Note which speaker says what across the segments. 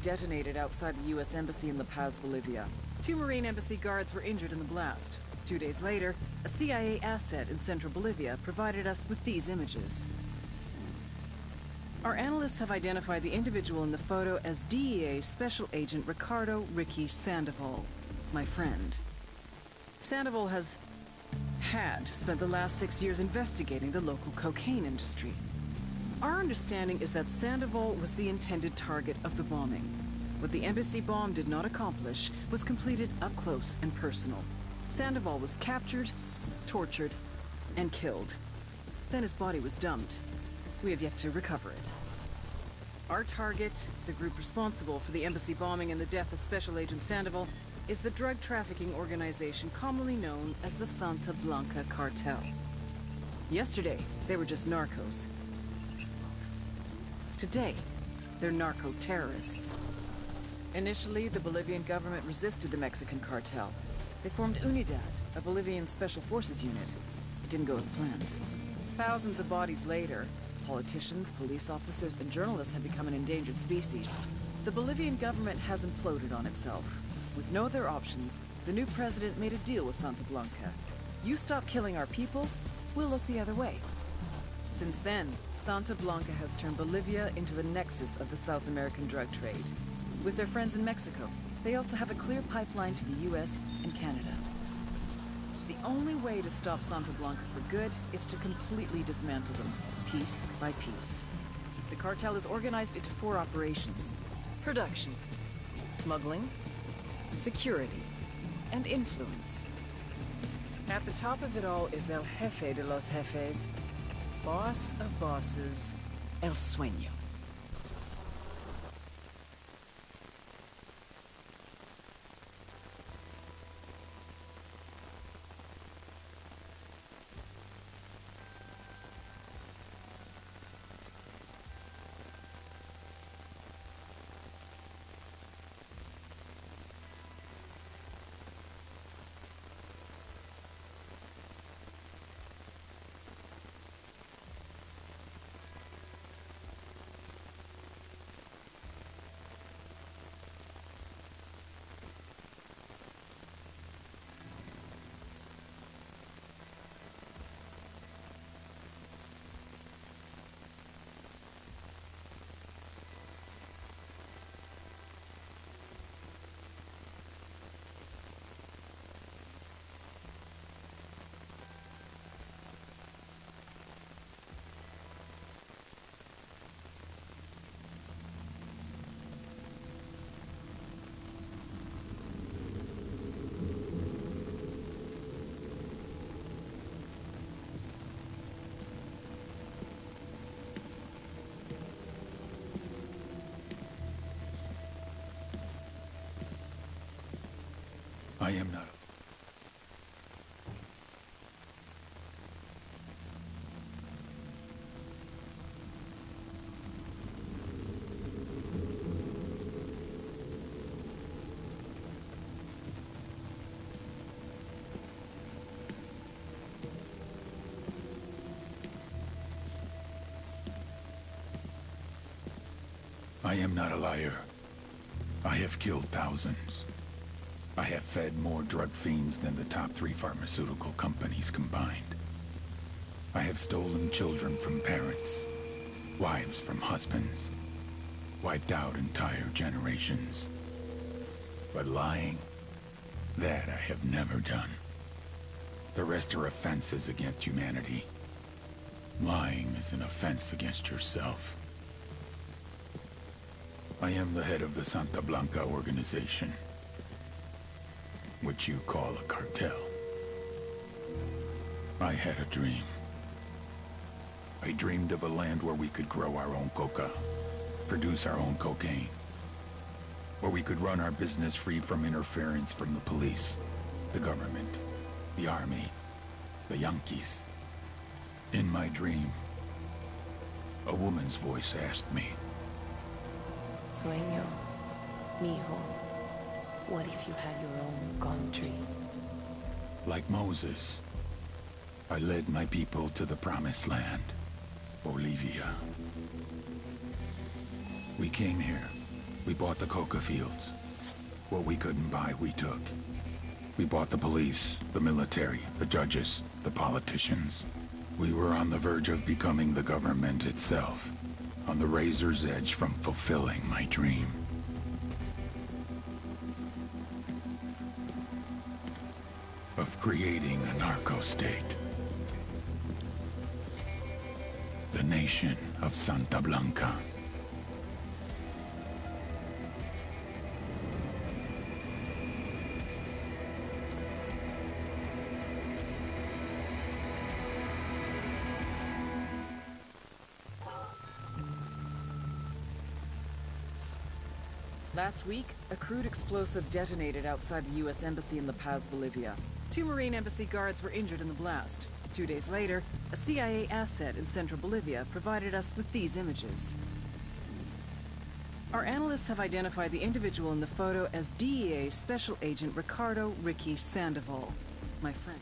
Speaker 1: detonated outside the U.S. Embassy in La Paz, Bolivia. 2 Marine Embassy guards were injured in the blast. 2 days later, a CIA asset in central Bolivia provided us with these images. Our analysts have identified the individual in the photo as DEA Special Agent Ricardo Ricky Sandoval, my friend. Sandoval had spent the last 6 years investigating the local cocaine industry. Our understanding is that Sandoval was the intended target of the bombing. What the embassy bomb did not accomplish was completed up close and personal. Sandoval was captured, tortured, and killed. Then his body was dumped. We have yet to recover it. Our target, the group responsible for the embassy bombing and the death of Special Agent Sandoval, is the drug trafficking organization commonly known as the Santa Blanca Cartel. Yesterday, they were just narcos. Today, they're narco-terrorists. Initially, the Bolivian government resisted the Mexican cartel. They formed UNIDAD, a Bolivian special forces unit. It didn't go as planned. Thousands of bodies later, politicians, police officers, and journalists have become an endangered species. The Bolivian government has imploded on itself. With no other options, the new president made a deal with Santa Blanca. You stop killing our people, we'll look the other way. Since then, Santa Blanca has turned Bolivia into the nexus of the South American drug trade. With their friends in Mexico, they also have a clear pipeline to the US and Canada. The only way to stop Santa Blanca for good is to completely dismantle them, piece by piece. The cartel is organized into 4 operations: production, smuggling, security, and influence. At the top of it all is El Jefe de los Jefes, boss of bosses, El Sueño.
Speaker 2: I am not. I am not a liar. I have killed thousands. I have fed more drug fiends than the top 3 pharmaceutical companies combined. I have stolen children from parents, wives from husbands, wiped out entire generations. But lying, that I have never done. The rest are offenses against humanity. Lying is an offense against yourself. I am the head of the Santa Blanca organization, which you call a cartel. I had a dream. I dreamed of a land where we could grow our own coca, produce our own cocaine, where we could run our business free from interference from the police, the government, the army, the Yankees. In my dream, a woman's voice asked me,
Speaker 3: Sueño, mijo. What if you had your own country?
Speaker 2: like Moses, I led my people to the promised land, Bolivia. We came here, We bought the coca fields. What we couldn't buy, we took. We bought the police, the military, the judges, the politicians. We were on the verge of becoming the government itself. On the razor's edge from fulfilling my dream. Of creating a narco-state. The nation of Santa Blanca.
Speaker 1: Last week, a crude explosive detonated outside the U.S. Embassy in La Paz, Bolivia. 2 Marine Embassy guards were injured in the blast. 2 days later, a CIA asset in central Bolivia provided us with these images. Our analysts have identified the individual in the photo as DEA Special Agent Ricardo Ricky Sandoval, my friend.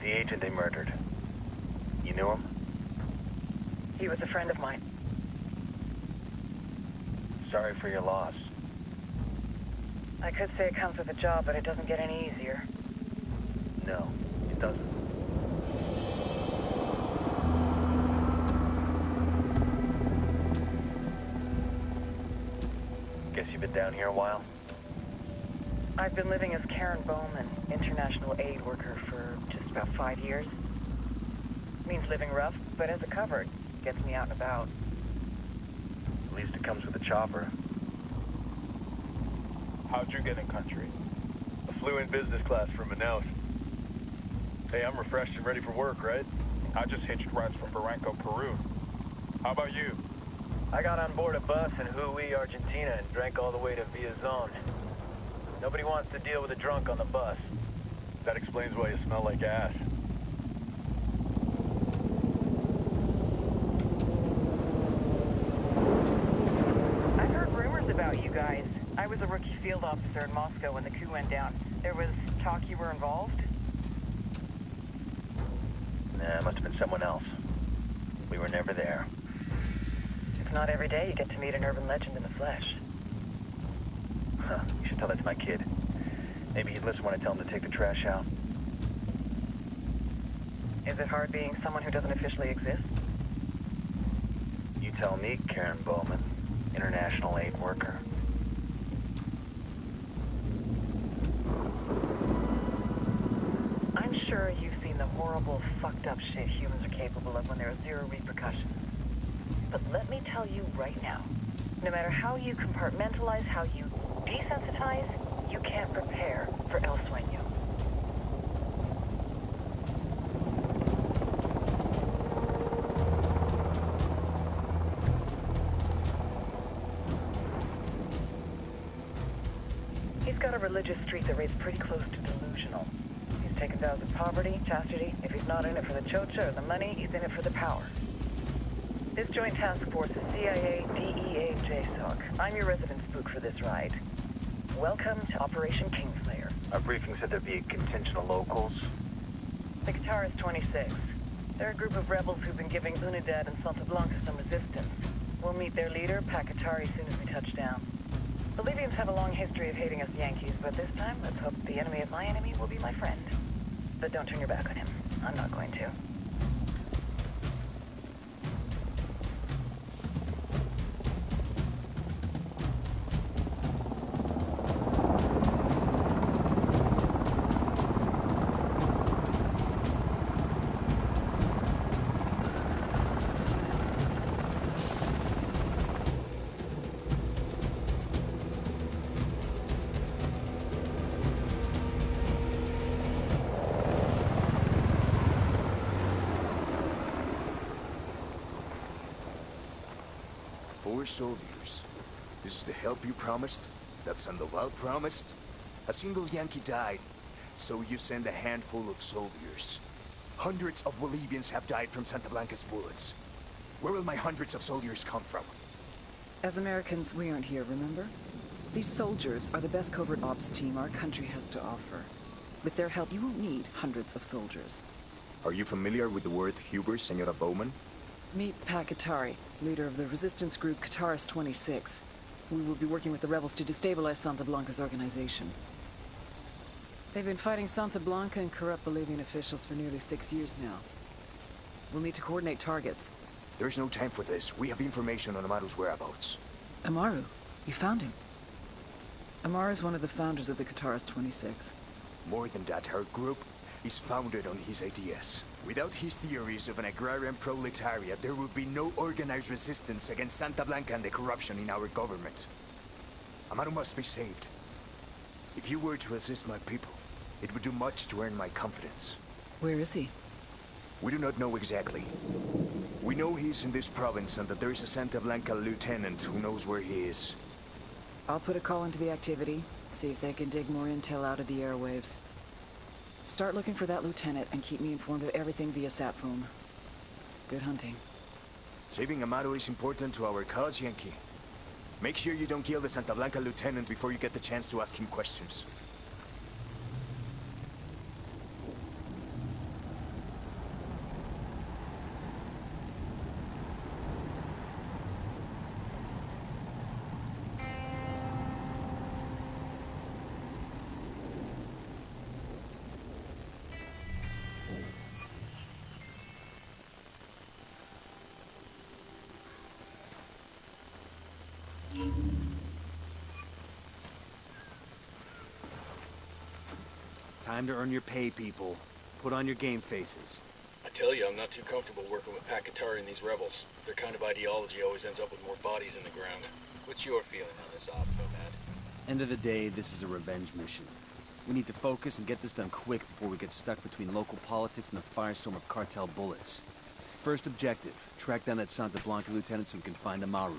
Speaker 4: The agent they murdered. You knew him?
Speaker 1: He was a friend of mine.
Speaker 4: Sorry for your loss.
Speaker 1: I could say it comes with a job, but it doesn't get any easier.
Speaker 4: No, it doesn't. Guess you've been down here a while?
Speaker 1: I've been living as Karen Bowman, international aid worker, for just about 5 years. Means living rough, but as a cover, gets me out and about.
Speaker 4: At least it comes with a chopper.
Speaker 5: How'd you get in country? I flew in business class from Manaus. Hey, I'm refreshed and ready for work, right? I just hitched rides from Barranco, Peru. How about you?
Speaker 4: I got on board a bus in Hui, Argentina, and drank all the way to Villa Zone. Nobody wants to deal with a drunk on the bus.
Speaker 5: That explains why you smell like ass.
Speaker 1: I've heard rumors about you guys. I was a rookie field officer in Moscow when the coup went down. There was talk you were involved?
Speaker 4: Nah, it must have been someone else. We were never there.
Speaker 1: It's not every day you get to meet an urban legend in the flesh.
Speaker 4: Huh, you should tell that to my kid. Maybe he'd listen when I tell him to take the trash out.
Speaker 1: Is it hard being someone who doesn't officially exist?
Speaker 4: You tell me, Karen Bowman, international aid worker.
Speaker 1: I'm sure you've seen the horrible, fucked up shit humans are capable of when there are zero repercussions. But let me tell you right now, no matter how you compartmentalize, how you desensitize, you can't prepare for El Sueño. He's got a religious streak that rates pretty close to delusional. He's taken vows of poverty, chastity. If he's not in it for the chocha or the money, he's in it for the power. This joint task force is CIA, DEA, JSOC. I'm your resident spook for this ride. Welcome to Operation Kingslayer.
Speaker 4: Our briefing said there'd be a contingent of locals.
Speaker 1: The Guitarist 26. They're a group of rebels who've been giving Unidad and Santa Blanca some resistance. We'll meet their leader, Pakatari, soon as we touch down. Bolivians have a long history of hating us Yankees, but this time, let's hope the enemy of my enemy will be my friend. But don't turn your back on him. I'm not going to.
Speaker 6: Soldiers. This is the help you promised? That Sandoval promised? A single Yankee died, so you send a handful of soldiers. Hundreds of Bolivians have died from Santa Blanca's bullets. Where will my hundreds of soldiers come from?
Speaker 1: As Americans, we aren't here, remember? These soldiers are the best covert ops team our country has to offer. With their help, you won't need hundreds of soldiers.
Speaker 6: Are you familiar with the word hubris, Senora Bowman?
Speaker 1: Meet Pakatari, leader of the resistance group Guitarist 26. We will be working with the rebels to destabilize Santa Blanca's organization. They've been fighting Santa Blanca and corrupt Bolivian officials for nearly 6 years now. We'll need to coordinate targets.
Speaker 6: There's no time for this. We have information on Amaru's whereabouts.
Speaker 1: Amaru? You found him? Amaru is one of the founders of the Guitarist 26.
Speaker 6: More than that, her group is founded on his ideas. Without his theories of an agrarian proletariat, there would be no organized resistance against Santa Blanca and the corruption in our government. Amaru must be saved. If you were to assist my people, it would do much to earn my confidence.
Speaker 1: Where is he?
Speaker 6: We do not know exactly. We know he's in this province and that there is a Santa Blanca lieutenant who knows where he is.
Speaker 1: I'll put a call into the activity, see if they can dig more intel out of the airwaves. Start looking for that lieutenant and keep me informed of everything via sat phone. Good hunting.
Speaker 6: Saving Amaru is important to our cause, Yankee. Make sure you don't kill the Santa Blanca lieutenant before you get the chance to ask him questions. Time to earn your pay, people. Put on your game faces.
Speaker 7: I tell you, I'm not too comfortable working with Pakatari and these rebels. Their kind of ideology always ends up with more bodies in the ground. What's your feeling on this op, Nomad?
Speaker 6: End of the day, this is a revenge mission. We need to focus and get this done quick before we get stuck between local politics and the firestorm of cartel bullets. First objective, track down that Santa Blanca lieutenant so we can find Amaru.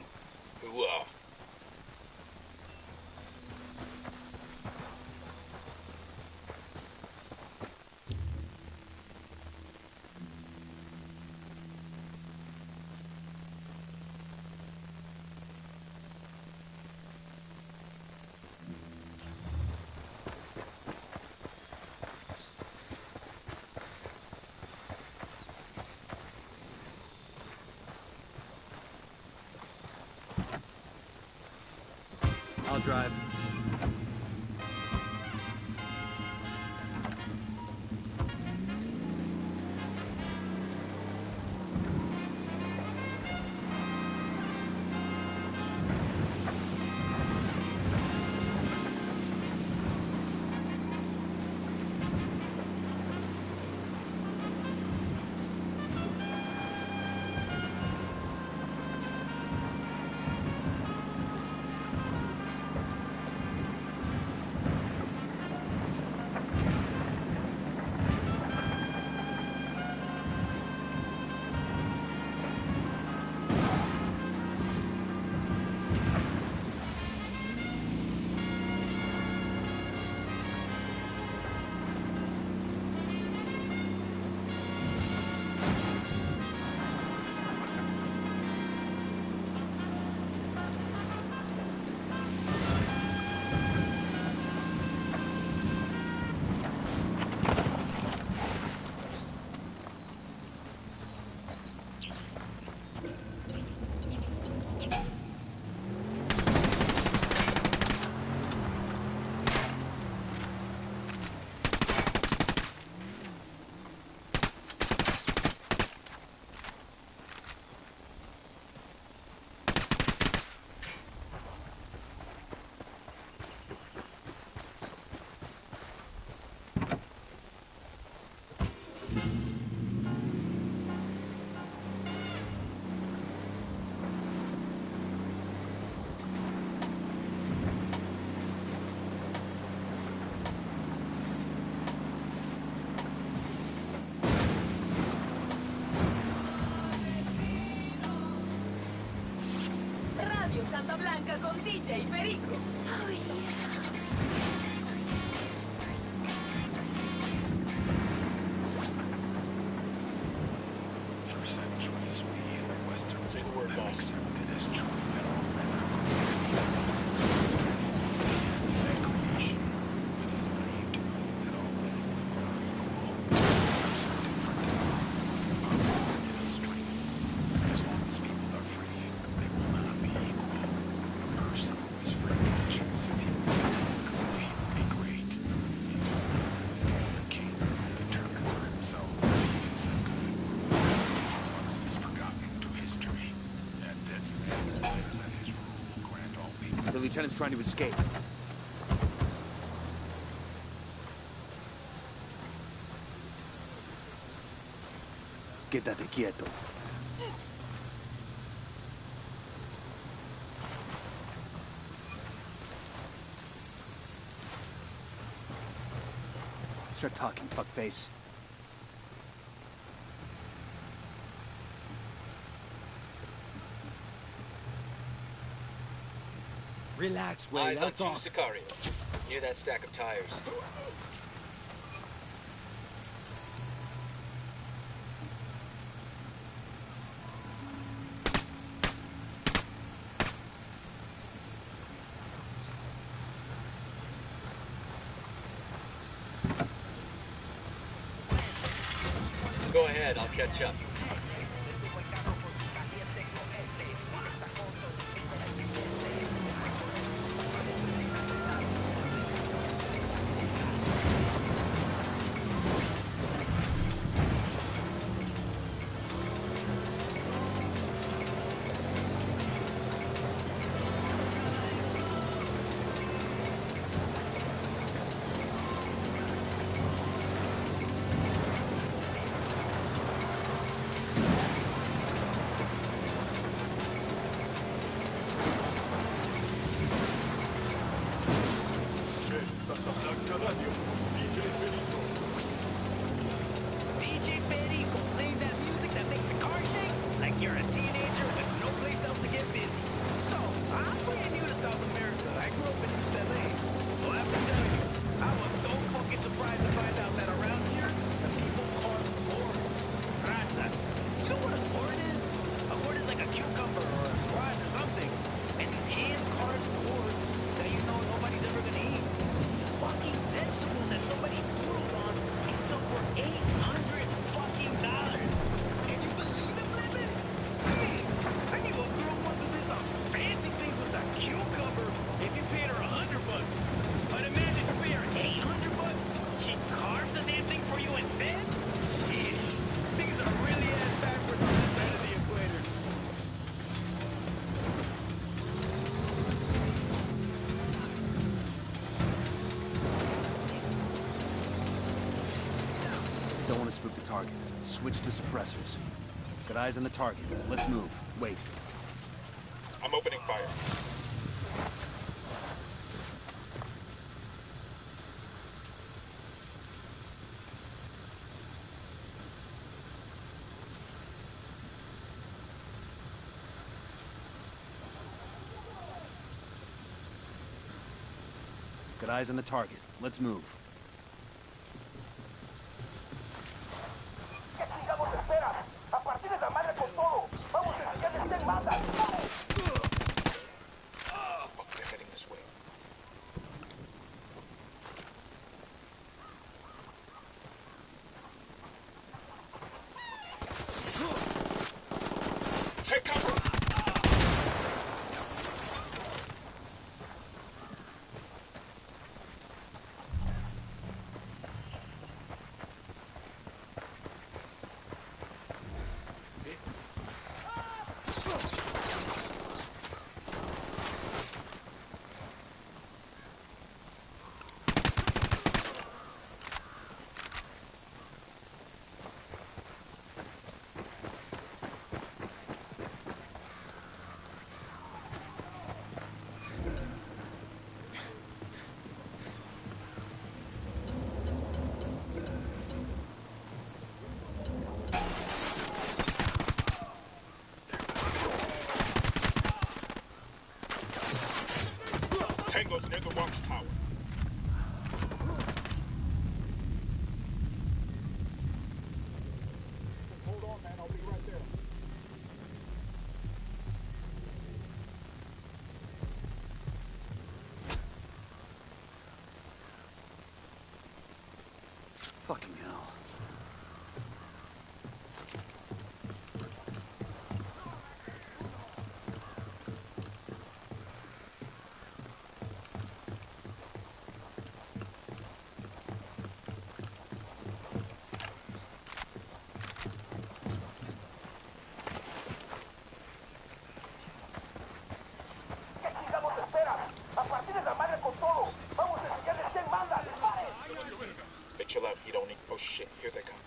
Speaker 7: Hooah.
Speaker 6: I'll drive.
Speaker 8: Santa Blanca con DJ Perico.
Speaker 3: Oh, yeah.
Speaker 2: For centuries, we in the Western
Speaker 7: Say the word,
Speaker 2: have
Speaker 7: boss.
Speaker 2: accepted as true federal is a creation that is naive to believe that all men and women are equal. Are so different. Our demonstrate. As long as people are free, they will not be equal. A person who is free to choose if he will be great. He does not live with the king, determined for himself that he is a good. Is forgotten to history, and then you have declares that his rule will grant all people.
Speaker 6: The lieutenant's trying to escape. Quédate quieto. Start talking, fuckface. Relax, Wade.
Speaker 7: Eyes
Speaker 6: I'll
Speaker 7: on two
Speaker 6: talk.
Speaker 7: Sicarios. Near that stack of tires. Go ahead, I'll catch up.
Speaker 9: want to spook the target. Switch to suppressors. Got eyes on the target. Let's move. Wait.
Speaker 5: I'm opening fire.
Speaker 9: Got eyes on the target. Let's move.
Speaker 5: They're heading this way. Take cover! Tango's near the watchtower. Hold on, man. I'll be right there.
Speaker 9: Fucking hell.
Speaker 5: Hey, chill out. He don't need... Oh, shit. Here they come.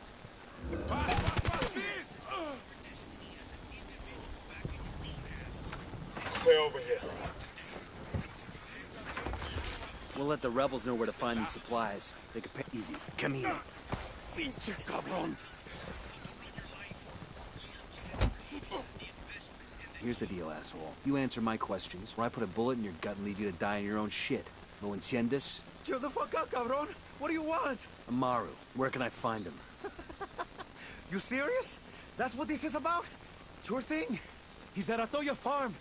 Speaker 5: Clear over here.
Speaker 9: We'll let the rebels know where to find these supplies. They could pay easy. Camino.
Speaker 2: Pinche cabrón.
Speaker 9: Here's the deal, asshole. You answer my questions, or I put a bullet in your gut and leave you to die in your own shit. ¿Lo entiendes?
Speaker 10: Chill the fuck out, cabrón. What do you want?
Speaker 9: Amaru, where can I find him?
Speaker 10: You serious? That's what this is about? Sure thing. He's at Atoya Farm.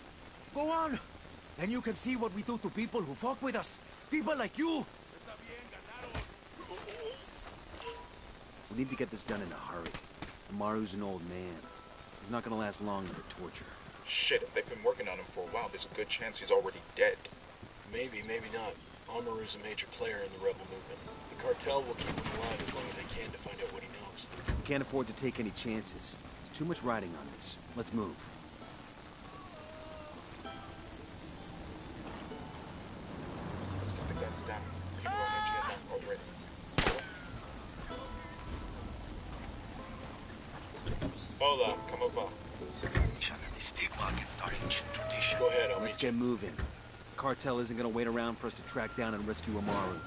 Speaker 10: Go on. Then you can see what we do to people who fuck with us. People like you.
Speaker 9: We need to get this done in a hurry. Amaru's an old man. He's not gonna last long under torture.
Speaker 5: Shit, if they've been working on him for a while, there's a good chance he's already dead.
Speaker 7: Maybe, maybe not. Amaru's a major player in the rebel movement. The cartel will keep him alive as long as they can to find out what he knows.
Speaker 9: Can't afford to take any chances. There's too much riding on this. Let's move.
Speaker 5: Let's get the guns down. People are hitching up already. Hola, ¿cómo va?
Speaker 7: Go ahead, I'll
Speaker 9: Let's
Speaker 7: meet you.
Speaker 9: get moving. The cartel isn't gonna wait around for us to track down and rescue Amaru.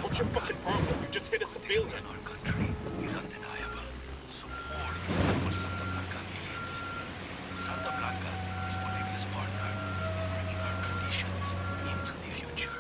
Speaker 5: What's your fucking problem? You just hit a civilian.
Speaker 11: Our country is undeniable. Support for Santa Blanca millions. Santa Blanca is Bolivia's partner in bringing our traditions into the future.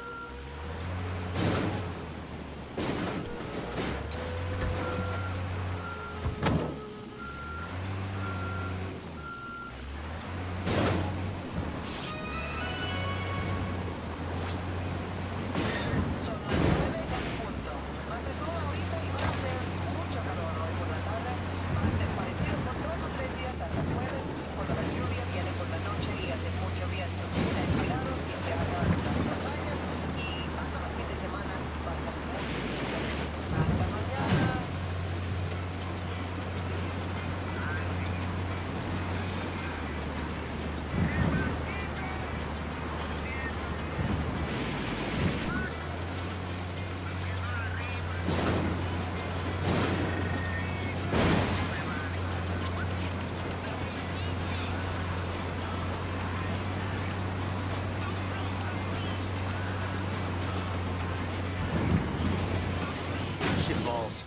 Speaker 9: balls.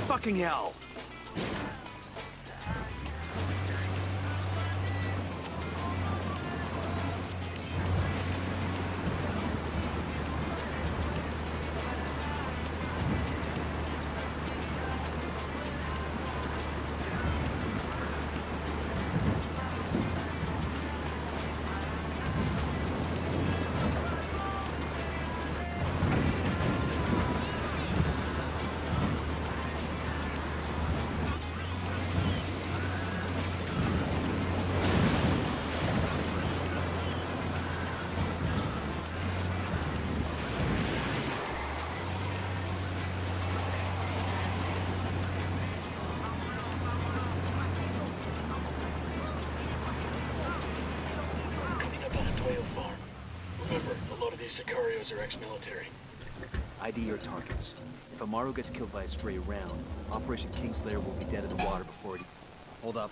Speaker 9: Fucking hell!
Speaker 7: These Sicarios are ex-military.
Speaker 9: ID your targets. If Amaru gets killed by a stray round, Operation Kingslayer will be dead in the water before it... Hold up.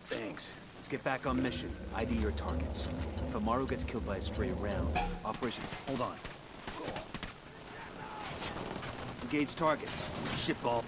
Speaker 9: Thanks. Let's get back on mission. ID your targets. If Amaru gets killed by a stray round, Operation... Hold on. Engage targets. Shitball.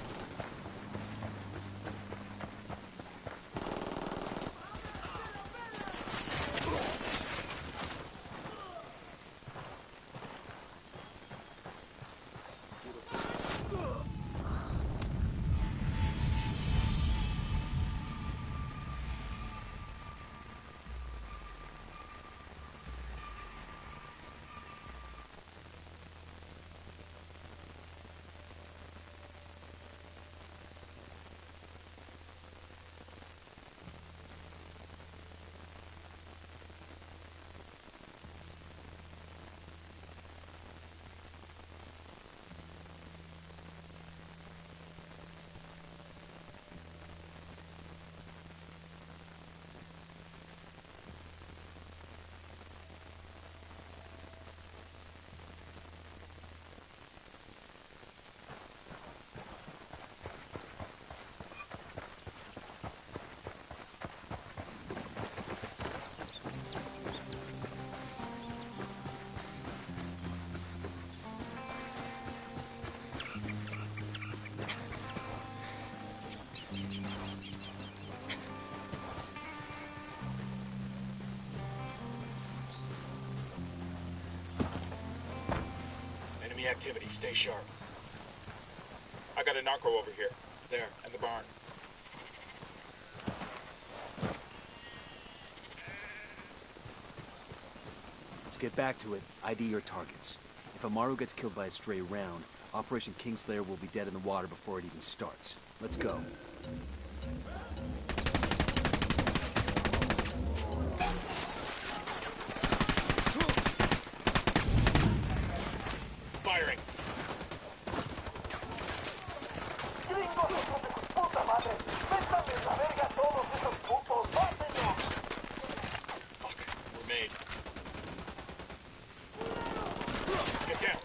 Speaker 7: Enemy activity. Stay sharp.
Speaker 5: I got a narco over here.
Speaker 7: There, in the barn.
Speaker 9: Let's get back to it. ID your targets. If Amaru gets killed by a stray round, Operation Kingslayer will be dead in the water before it even starts. Let's go.
Speaker 7: Firing! Fuck, we're made. Get down.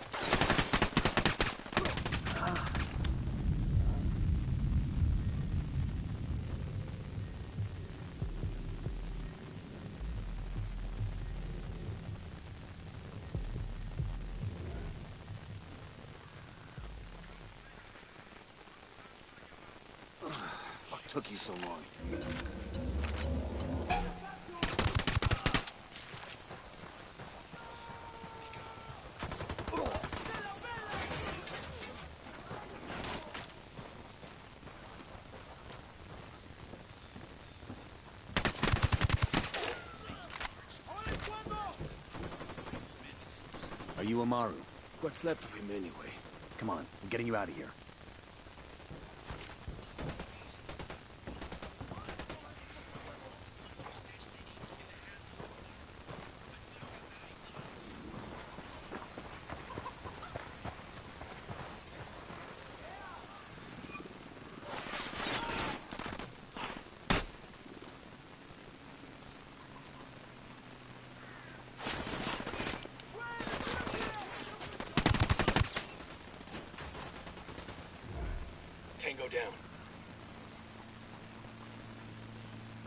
Speaker 9: Fuck took you so long? Are you Amaru?
Speaker 10: What's left of him anyway?
Speaker 9: Come on, I'm getting you out of here.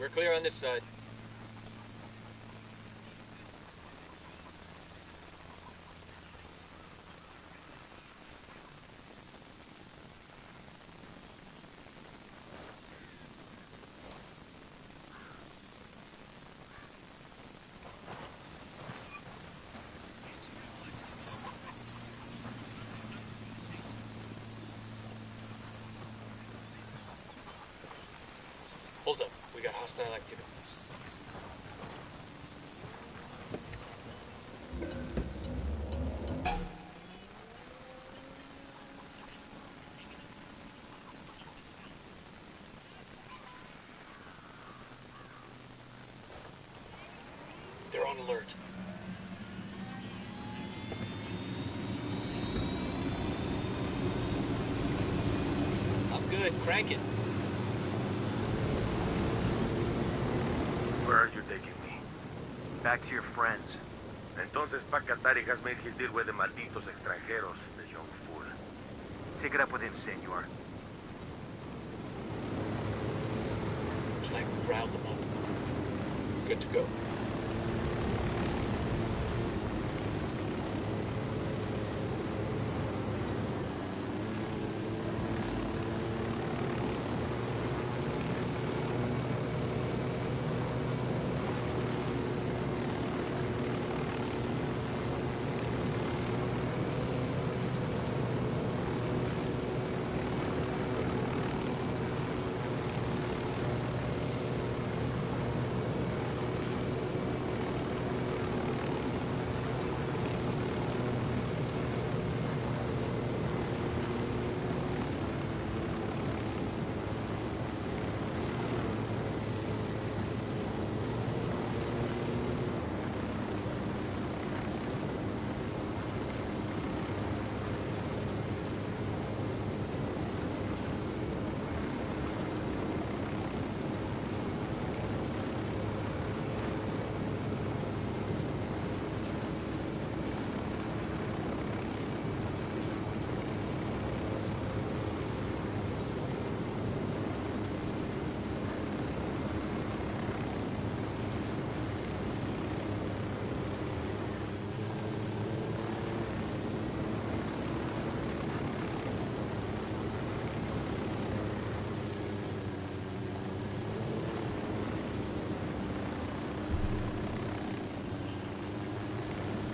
Speaker 7: We're clear on this side. Hold up, we got hostile activity. They're on alert. I'm good, crank it.
Speaker 12: Where are you taking me?
Speaker 13: Back to your friends.
Speaker 12: Entonces Pacatari has made his deal with the malditos extranjeros, the young fool.
Speaker 13: Take it up with him, senor.
Speaker 7: Looks like we riled them up. Good to go.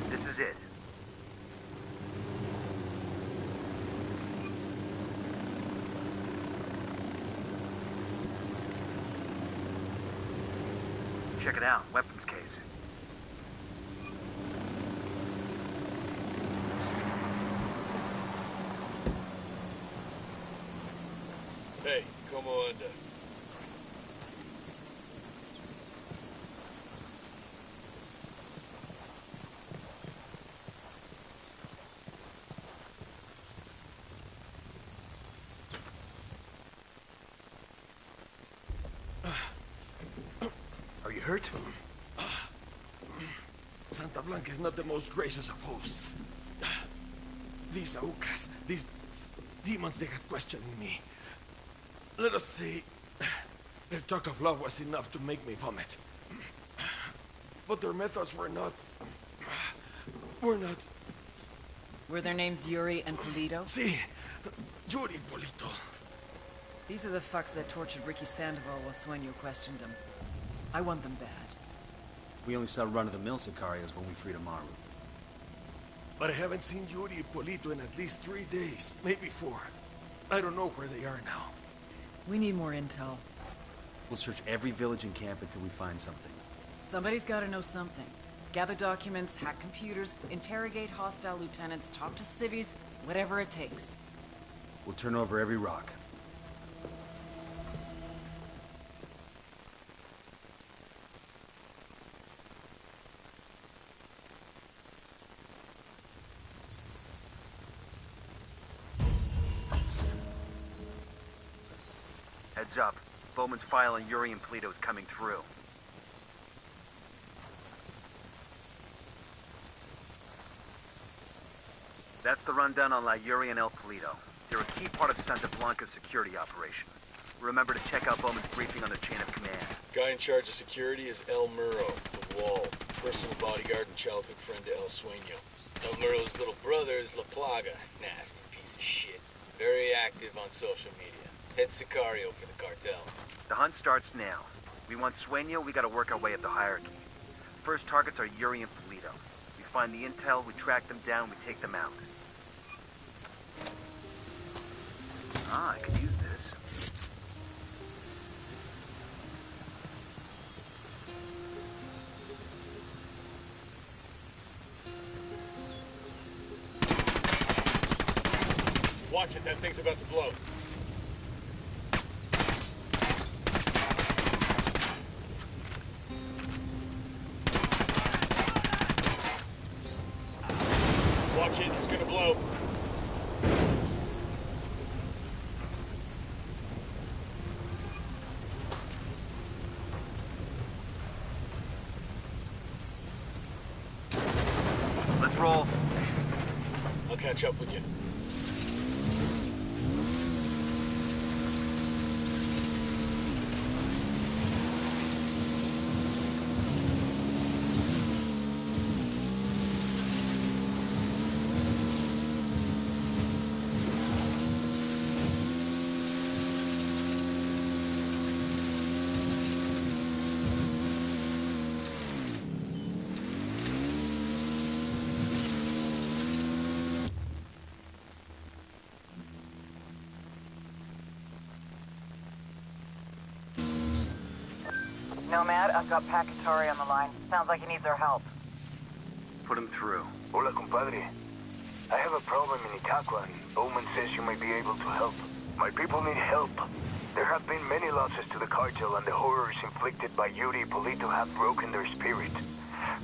Speaker 13: This is it. Check it out. Weapons case.
Speaker 7: Hey, como anda?
Speaker 12: Are you hurt? Santa Blanca is not the most gracious of hosts. These Aucas, these demons, they got questioning me. Let us say, their talk of love was enough to make me vomit. But their methods were not...
Speaker 1: Were their names Yuri and Polito?
Speaker 12: Si, Yuri Polito.
Speaker 1: These are the fucks that tortured Ricky Sandoval while Sueño questioned him. I want them bad.
Speaker 9: We only saw run-of-the-mill Sicarios when we freed Amaru.
Speaker 12: But I haven't seen Yuri and Polito in at least 3 days, maybe 4. I don't know where they are now.
Speaker 1: We need more intel.
Speaker 9: We'll search every village and camp until we find something.
Speaker 1: Somebody's gotta know something. Gather documents, hack computers, interrogate hostile lieutenants, talk to civvies, whatever it takes.
Speaker 9: We'll turn over every rock.
Speaker 13: Heads up. Bowman's file on Yuri and Polito is coming through. That's the rundown on La Yuri and El Polito. They're a key part of Santa Blanca's security operation. Remember to check out Bowman's briefing on their chain of command.
Speaker 7: Guy in charge of security is El Muro, the Wall. Personal bodyguard and childhood friend to El Sueño. El Muro's little brother is La Plaga. Nasty piece of shit. Very active on social media. Head Sicario for the cartel.
Speaker 13: The hunt starts now. We want Sueño, we gotta work our way up the hierarchy. First targets are Yuri and Polito. We find the intel, we track them down, we take them out. Ah, I could use this.
Speaker 7: Watch it, that thing's about to blow. Watch it, it's gonna blow.
Speaker 13: Let's roll.
Speaker 7: I'll catch up with you.
Speaker 14: Nomad, I've got Pakatari on the line. Sounds like he needs our help.
Speaker 13: Put him through.
Speaker 15: Hola, compadre. I have a problem in Itaqua, and Bowman says you may be able to help. My people need help. There have been many losses to the cartel, and the horrors inflicted by Yuri and Polito have broken their spirit.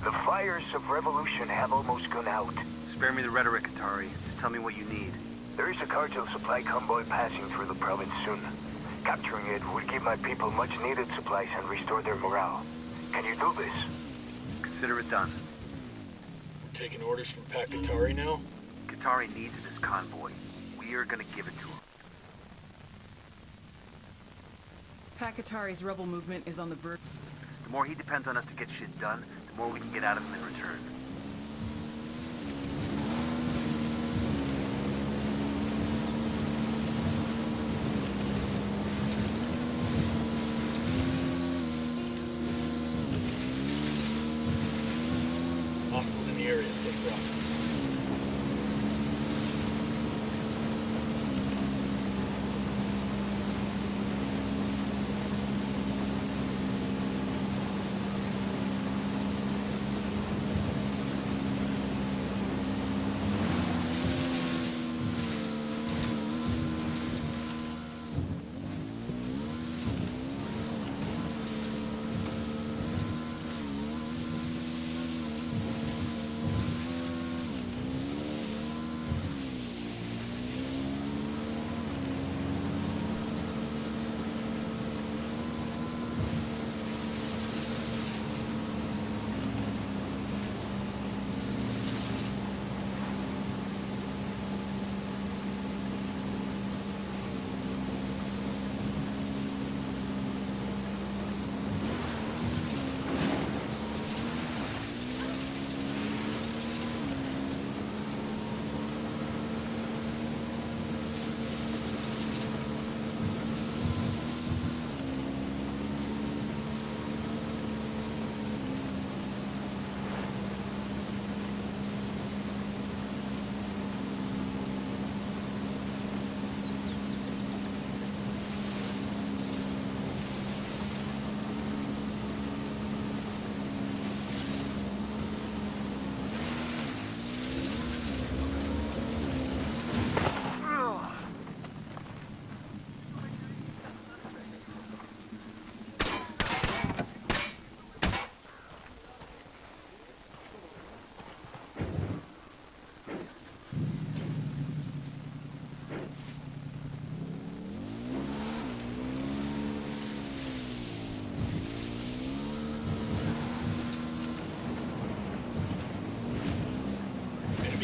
Speaker 15: The fires of revolution have almost gone out.
Speaker 13: Spare me the rhetoric, Atari. Just tell me what you need.
Speaker 15: There is a cartel supply convoy passing through the province soon. Capturing it would give my people much-needed supplies and restore their morale. Can you do this?
Speaker 13: Consider it done.
Speaker 7: We're taking orders from Pakatari now?
Speaker 13: Katari needs this convoy. We are gonna give it to him.
Speaker 1: Pakatari's rebel movement is on the verge.
Speaker 13: The more he depends on us to get shit done, the more we can get out of him in return.
Speaker 7: Hostiles in the area, stay crossing.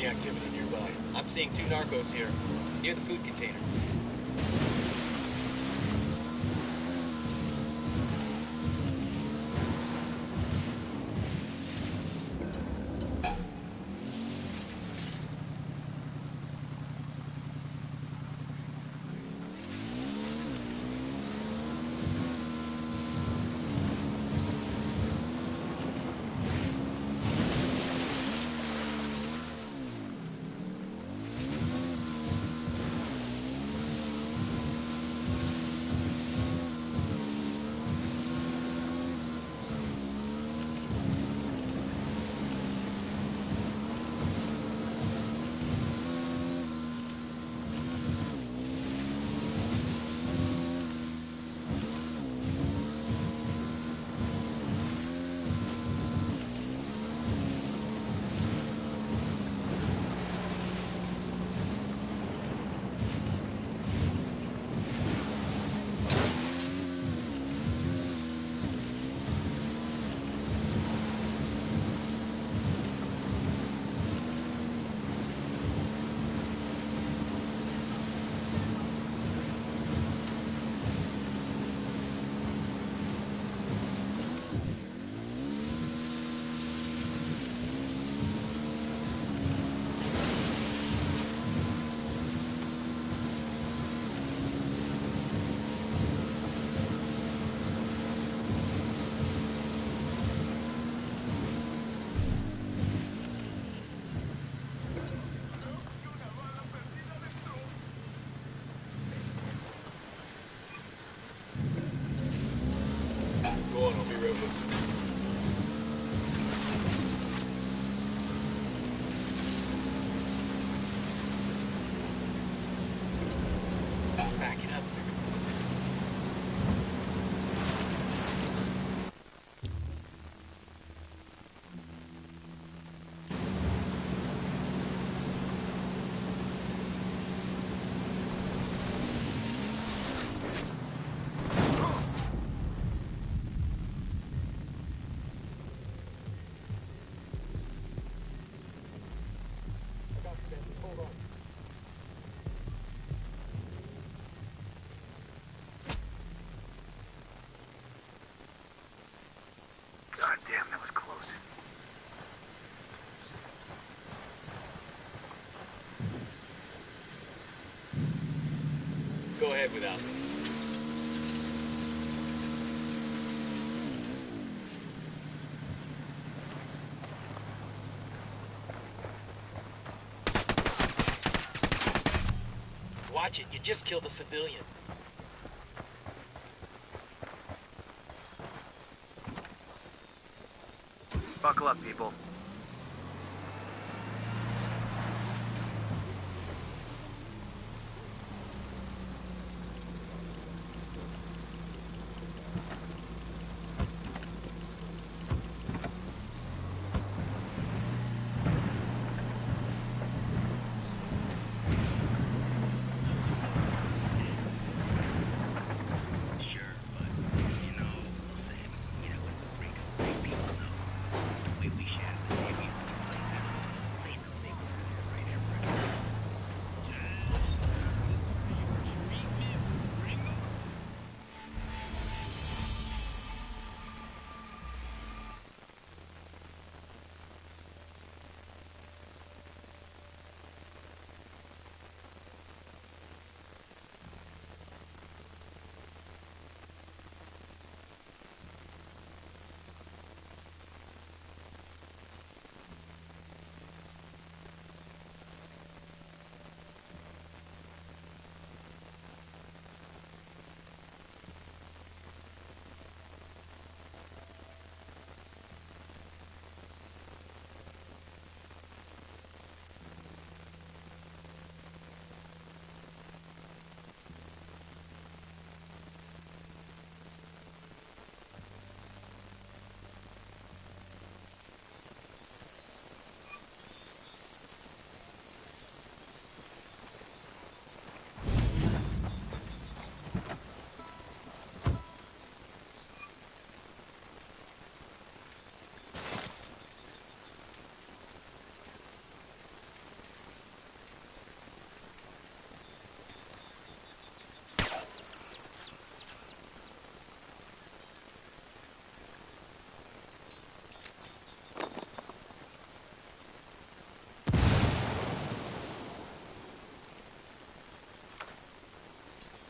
Speaker 7: Activity nearby.
Speaker 16: I'm seeing 2 narcos here, near the food container. without me. Watch it, you just killed a civilian.
Speaker 13: Buckle up, people.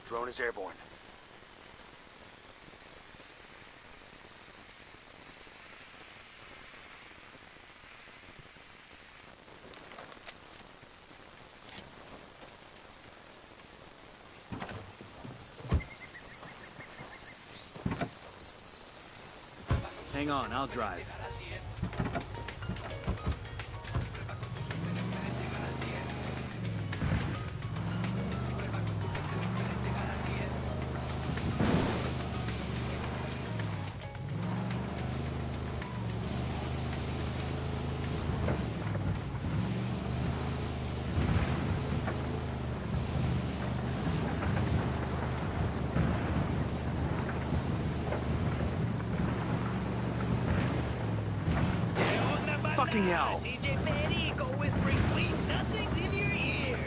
Speaker 6: Drone is airborne.
Speaker 9: Hang on, I'll drive.
Speaker 6: Fucking hell!
Speaker 17: DJ Perico whispering sweet nothings in your ear.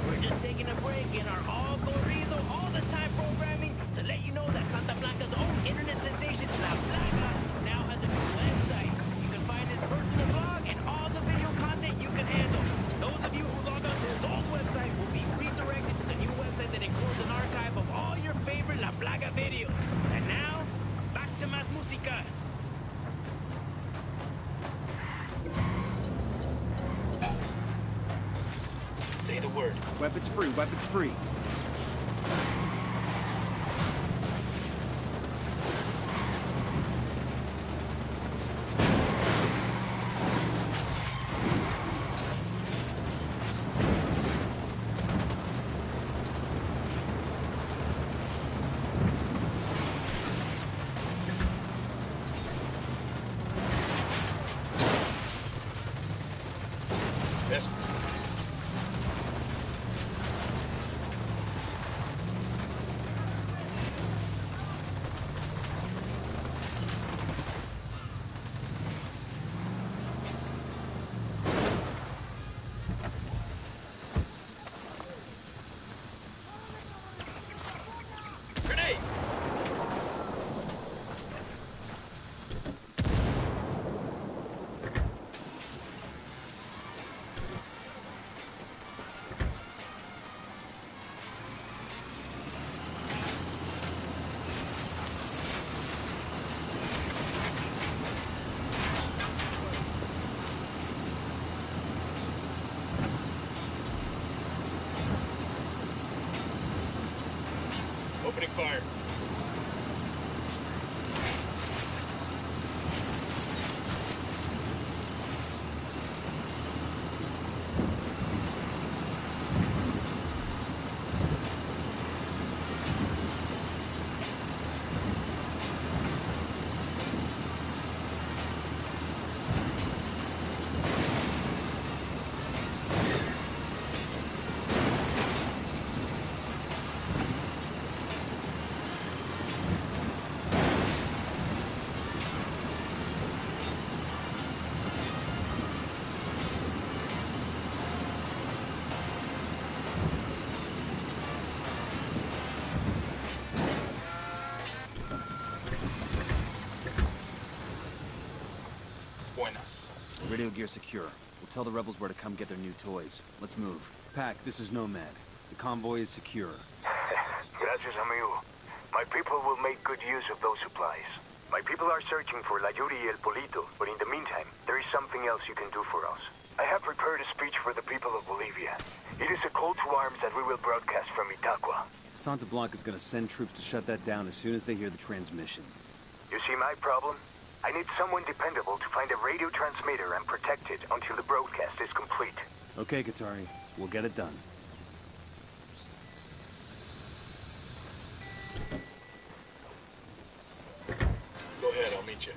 Speaker 17: We're just taking a break in our all corrido, all the time programming to let you know that Santa Blanca's own internet sensation, La Plaga, now has a new website. You can find his personal blog and all the video content you can handle. Those of you who log on to his old website will be redirected to the new website that includes an archive of all your favorite La Plaga videos. And now, back to Más Música.
Speaker 16: Say the word.
Speaker 9: Weapons free, weapons free.
Speaker 16: Yes. Grenade!
Speaker 7: Opening fire. Buenas.
Speaker 9: Radio gear secure. We'll tell the rebels where to come get their new toys. Let's move. Pac, this is Nomad. The convoy is secure.
Speaker 15: Gracias, amigo. My people will make good use of those supplies. My people are searching for La Yuri y El Polito, but in the meantime, there is something else you can do for us. I have prepared a speech for the people of Bolivia. It is a call to arms that we will broadcast from Itaqua.
Speaker 9: Santa Blanca's gonna send troops to shut that down as soon as they hear the transmission.
Speaker 15: You see my problem? I need someone dependable to find a radio transmitter and protect it until the broadcast is complete.
Speaker 9: Okay, Katari. We'll get it done.
Speaker 7: Go ahead, I'll meet you.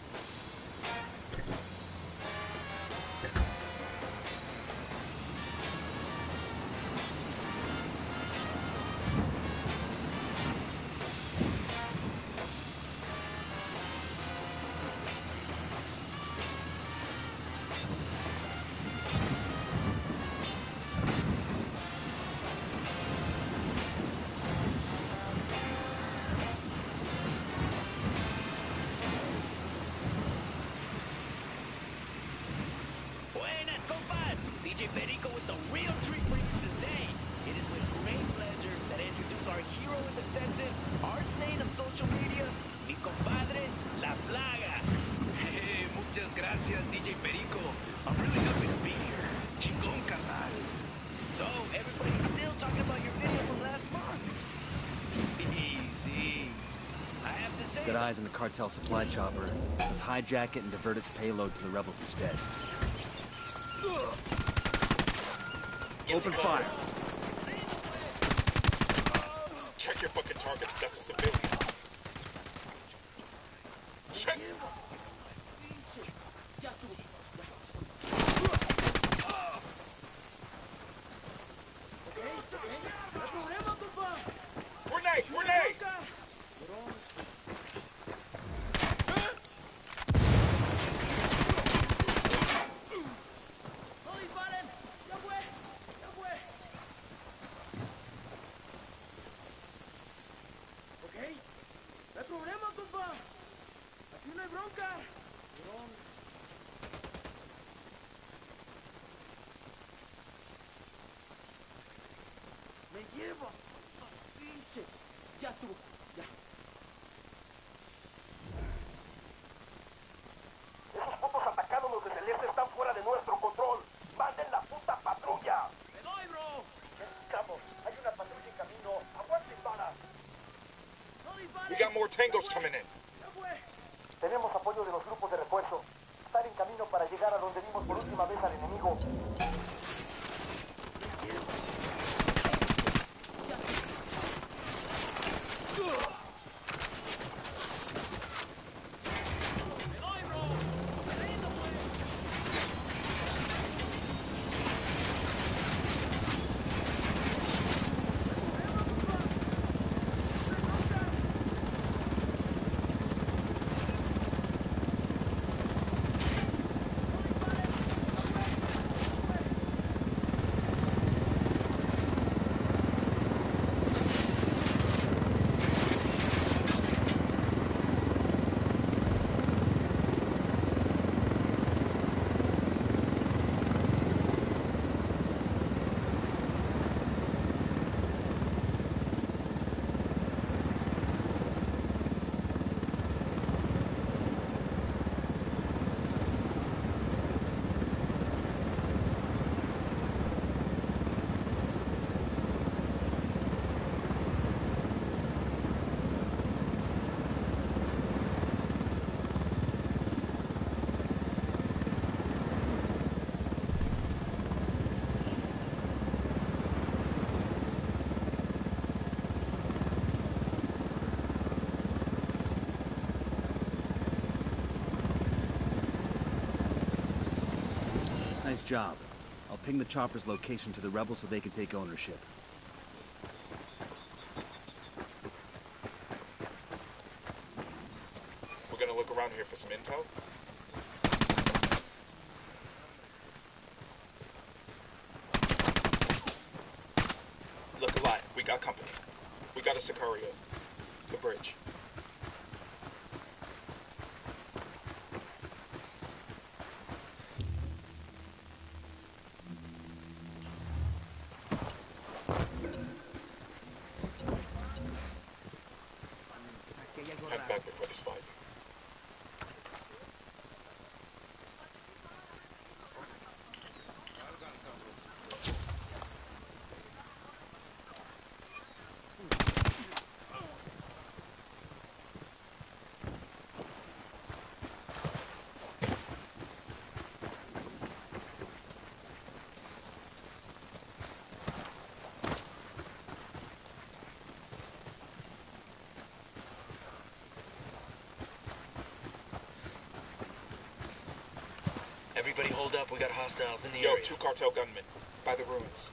Speaker 17: Buenas, compas! DJ Perico with the real treat for you today. It is with great pleasure that I introduce our hero in the Stetson, our saint of social media, mi compadre, La Plaga.
Speaker 11: Hey, muchas gracias, DJ Perico. I'm really happy to be here. Chingón, carnal.
Speaker 17: So, everybody's still talking about your video from last month. See. I have to say...
Speaker 9: Got eyes on the cartel supply chopper. Let's hijack it and divert its payload to the rebels instead. Open fire.
Speaker 7: Check your fucking targets, that's a civilian. Check. Grenade!
Speaker 15: Esos putos atacándonos desde el este están fuera de nuestro control. ¡Manden la puta patrulla! ¡Me doy, bro! Necesitamos. Hay una patrulla en camino. ¡Aguanten balas!
Speaker 7: We got more tangos coming in.
Speaker 15: Tenemos apoyo de los grupos de refuerzo. Están en camino para llegar a donde vimos por última vez al enemigo.
Speaker 9: job. I'll ping the chopper's location to the rebels so they can take ownership.
Speaker 18: We're gonna look around here for some intel. Look alive. We got company. We got a Sicario. The bridge. Head back before this fight.
Speaker 16: Everybody hold up, we got hostiles in the
Speaker 18: Yo,
Speaker 16: area.
Speaker 18: 2 cartel gunmen. By the ruins.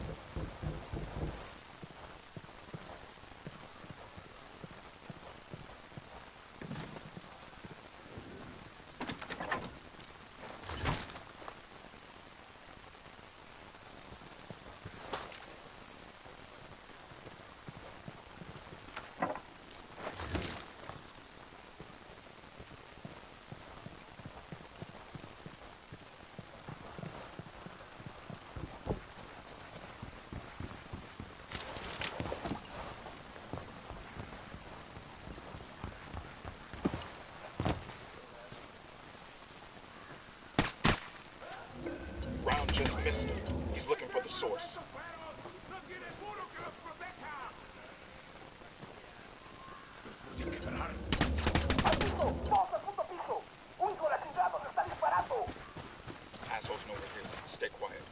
Speaker 18: Round just missed him. He's looking for the source. Assholes know we're here. Stay quiet.